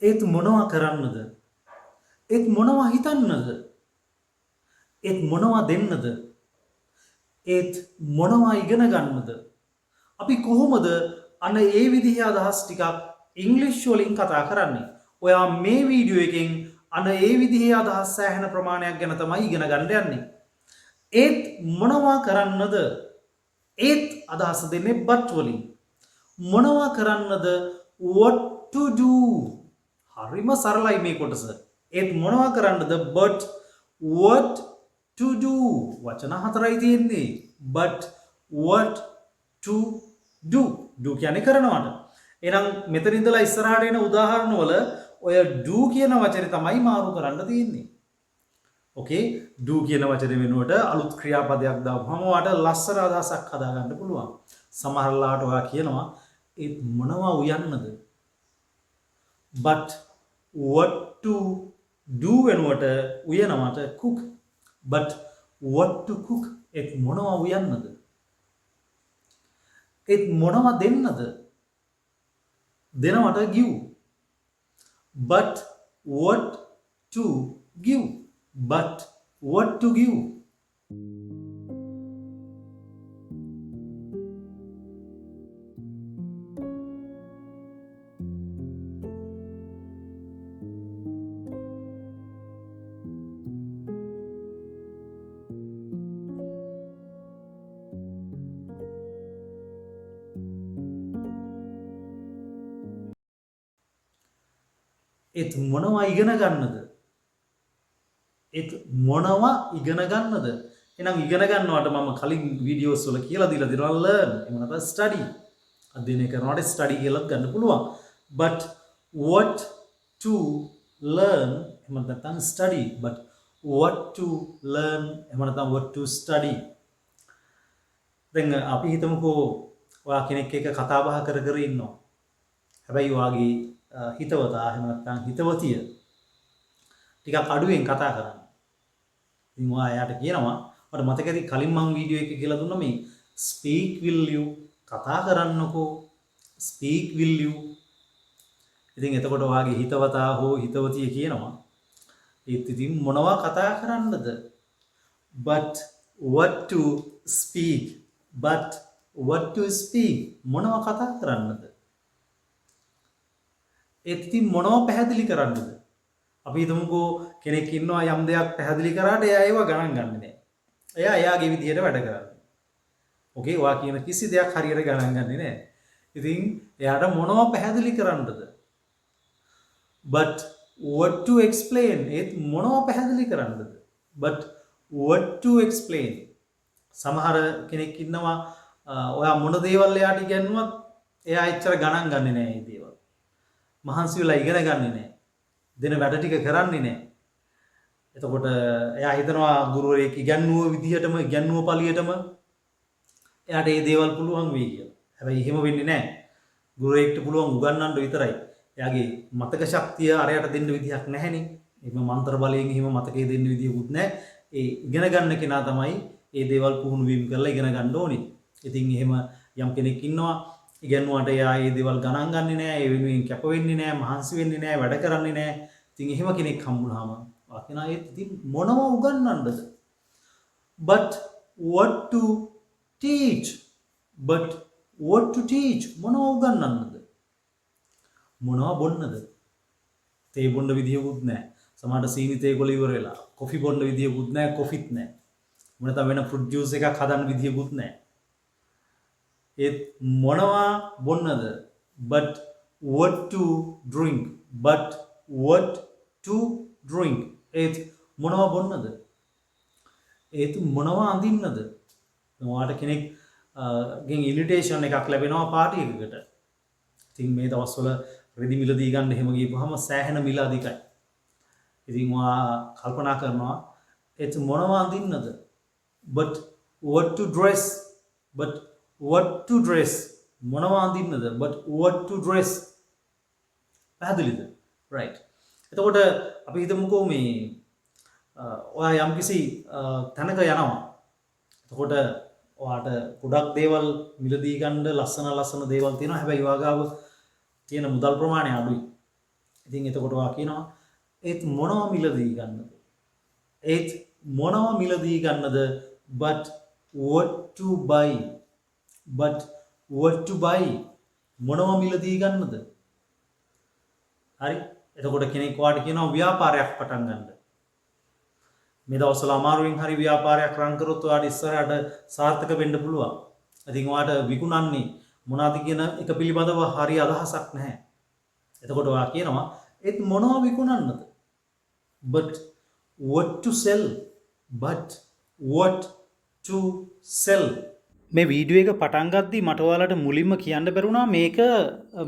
ඒත් මොනවා කරන්නද? ඒත් මොනවා හිතන්නද? ඒත් මොනවා දෙන්නද? ඒත් මොනවා ඉගෙන ගන්නද? අපි කොහොමද අන්න ඒ විදිහේ අදහස් ටිකක් ඉංග්‍රීසි වලින් කතා කරන්නේ? ඔයා මේ වීඩියෝ එකෙන් අන්න ඒ විදිහේ අදහස් සෑහෙන ප්‍රමාණයක් ගැන තමයි ඉගෙන ගන්න යන්නේ. ඒත් මොනවා කරන්නද? ඒත් අදහස දෙන්නේ but වලින්. මොනවා කරන්නද? what to do. හරිම සරලයි මේ කොටස. ඒත් මොනවා කරන්නද? but what to do. වචන හතරයි තියෙන්නේ. but what to do. do කියන්නේ කරනවට. එහෙනම් මෙතන ඉඳලා ඉස්සරහට එන උදාහරණ වල ඔය do කියන වචනේ තමයි මාරු කරන්න තියෙන්නේ. ඕකේ do කියන වචනේ වෙනුවට අලුත් ක්‍රියාපදයක් දාපුවම ඔයාට ලස්සන අදහසක් හදාගන්න පුළුවන්. සමහර ලාට ඔයා කියනවා ඒත් මොනවා උයන්නද? but what to do වෙනුවට උයනවට cook. but what to cook. ඒත් මොනවා උයන්නද? ඒත් මොනවා දෙන්නද? දෙනවට give. but what to give. but what to give. ඒත් මොනවා ඉගෙන ගන්නද? ඒත් මොනවා ඉගෙන ගන්නද? එහෙනම් ඉගෙන ගන්නවට මම කලින් වීඩියෝස් වල කියලා දීලා දෙනවා learn. එහෙම නැත්නම් study. අධ්‍යයනය කරනවට study කියලා ගන්න පුළුවන්. but what to learn එහෙම නැත්නම් study. but what to learn එහෙම නැත්නම් what to study. දැන් අපි හිතමුකෝ ඔයා කෙනෙක් එක්ක කතා බහ කර කර ඉන්නවා. හැබැයි ඔයාගේ හිතවතා එහෙම නැත්නම් හිතවතිය ටිකක් අඩුවෙන් කතා කරන්නේ. ඉතින් ඔයා එයාට කියනවා මට මතකයි කලින් මම වීඩියෝ එකක කියලා දුන්නා මේ speak will you කතා කරන්නකෝ speak will you. ඉතින් එතකොට ඔයාගේ හිතවතා හෝ හිතවතිය කියනවා ඒත් ඉතින් මොනවා කතා කරන්නද? but what to speak. but what to speak. මොනවා කතා කරන්නද? ඒත් ඉතින් මොනවා පැහැදිලි කරන්නද? අපි හිතමුකෝ කෙනෙක් ඉන්නවා යම් දෙයක් පැහැදිලි කරාට එයා ඒව ගණන් ගන්නේ නැහැ. එයා එයාගේ විදිහට වැඩ කරන්නේ. ඕකේ ඔයා කියන කිසි දෙයක් හරියට ගණන් ගන්නේ නැහැ. ඉතින් එයාට මොනවා පැහැදිලි කරන්නද? but what to explain. ඒත් මොනවා පැහැදිලි කරන්නද? but what to explain. සමහර කෙනෙක් ඉන්නවා ඔයා මොන දේවල් එයාට ඉගෙනුවත් එයා එච්චර ගණන් ගන්නේ නැහැ මේ දේවල්. මහන්සි වෙලා ඉගෙන ගන්නේ නැහැ. දෙන වැඩ ටික කරන්නේ නැහැ. එතකොට එයා හිතනවා ගුරුවරයෙක් ඉගන්වුව විදිහටම ඉගන්වුව පළියටම එයාට මේ දේවල් පුළුවන් වෙයි කියලා. හැබැයි එහෙම වෙන්නේ නැහැ. ගුරුවරයෙක්ට පුළුවන් උගන්වන්න විතරයි. එයාගේ මතක ශක්තිය අරයට දෙන්න විදිහක් නැහැනේ. එහෙම මන්ත්‍ර බලයෙන් එහෙම මතකයේ දෙන්න විදිහකුත් නැහැ. ඒ ඉගෙන ගන්න කෙනා තමයි මේ දේවල් පුහුණු වීම කරලා ඉගෙන ගන්න ඕනේ. ඉතින් එහෙම යම් කෙනෙක් ඉන්නවා ඉගෙනුවාට එයා මේ දේවල් ගණන් ගන්නේ නැහැ, ඒ වෙනුවෙන් කැප වෙන්නේ නැහැ, මහන්සි වෙන්නේ නැහැ, වැඩ කරන්නේ නැහැ. ඉතින් එහෙම කෙනෙක් හම්බුනහම වාකිනා ඒත් ඉතින් මොනවා උගන්වන්නද? but what to teach. but what to teach. මොනවා උගන්වන්නද? මොනවා බොන්නද? තේ බොන්න විදියකුත් නැහැ. සමහරට සීනි තේ කොළ ඉවර වෙලා. කොෆි බොන්න විදියකුත් නැහැ, කොෆිත් නැහැ. මොන තම වෙන ෆෘට් ජූස් එකක් හදන්න විදියකුත් නැහැ. ඒත් මොනවා බොන්නද? but what to drink. but what to drink. ඒත් මොනවා බොන්නද? ඒත් මොනවා අඳින්නද? ඔයාට කෙනෙක් ගෙන් ඉන්විටේෂන් එකක් ලැබෙනවා පාටි එකකට. ඉතින් මේ දවස්වල රෙදි මිල දී ගන්න එහෙම ගියපුවාම සෑහෙන මිල අධිකයි. ඉතින් ඔයා කල්පනා කරනවා ඒත් මොනවා අඳින්නද? but what to dress. but what to dress. මොනවා අඳින්නද? but what to dress. පැහැදිලිද? right. එතකොට අපි හිතමුකෝ මේ ඔයා යම්කිසි තැනක යනවා. එතකොට ඔයාට ගොඩක් දේවල් මිලදී ගන්න ලස්සන දේවල් තියෙනවා. හැබැයි ඔයා ගාව තියෙන මුදල් ප්‍රමාණය අඩුයි. ඉතින් එතකොට වා කියනවා ඒත් මොනවා මිලදී ගන්නද? ඒත් මොනවා මිලදී ගන්නද? but what to buy? but what to buy? මොනවා මිලදී ගන්නද? හරි. එතකොට කෙනෙක් වාට කියනවා ව්‍යාපාරයක් පටන් ගන්න. මේ දවස්වල අමාරුවෙන් හරි ව්‍යාපාරයක් රන් කරොත් ඔයාට ඉස්සරහට සාර්ථක වෙන්න පුළුවන්. ඉතින් ඔයාට විකුණන්නේ මොනවද කියන එක පිළිබඳව හරි අදහසක් නැහැ. එතකොට ඔයා කියනවා ඒත් මොනවා විකුණන්නද? but what to sell? but what to sell? මේ වීඩියෝ එක පටන් ගද්දී මට ඔයාලට මුලින්ම කියන්න බැරුණා මේක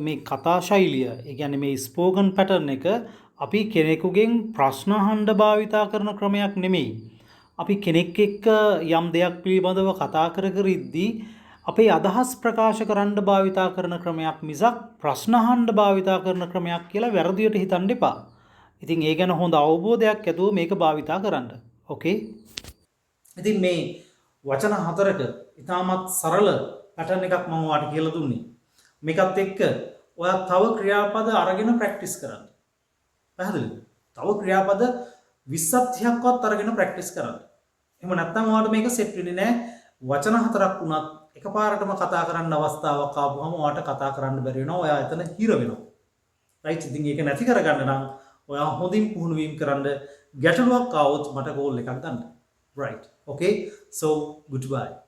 මේ කතා ශෛලිය, ඒ කියන්නේ මේ ස්පෝකන් පැටර්න් එක අපි කෙනෙකුගෙන් ප්‍රශ්න අහන්න භාවිතා කරන ක්‍රමයක් නෙමෙයි. අපි කෙනෙක් එක්ක යම් දෙයක් පිළිබඳව කතා කර කර ඉද්දී අපේ අදහස් ප්‍රකාශ කරන්න භාවිතා කරන ක්‍රමයක් මිසක් ප්‍රශ්න අහන්න භාවිතා කරන ක්‍රමයක් කියලා වැරදියට හිතන්න එපා. ඉතින් ඒ ගැන හොඳ අවබෝධයක් ඇතුව මේක භාවිතා කරන්න. ඕකේ? ඉතින් මේ වචන හතරක ඉතාමත් සරල පැටර්න් එකක් මම ඔයාලට කියලා දුන්නේ. මේකත් එක්ක ඔයා තව ක්‍රියාපද අරගෙන ප්‍රැක්ටිස් කරන්න. පැහැදිලිද? තව ක්‍රියාපද 20ක් 30ක්වත් අරගෙන ප්‍රැක්ටිස් කරන්න. එහෙම නැත්නම් ඔයාලට මේක සෙට් වෙන්නේ නැහැ. වචන හතරක් වුණත් එකපාරටම කතා කරන්න අවස්ථාවක් ආවම ඔයාලට කතා කරන්න බැරි වෙනවා. ඔයා එතන හිර වෙනවා. රයිට්? ඉතින් ඒක නැති කරගන්න නම් ඔයා හොඳින් පුහුණු වීම කරන්න. ගැටලුවක් ආවොත් මට කෝල් එකක් ගන්න. Right. Okay. So goodbye.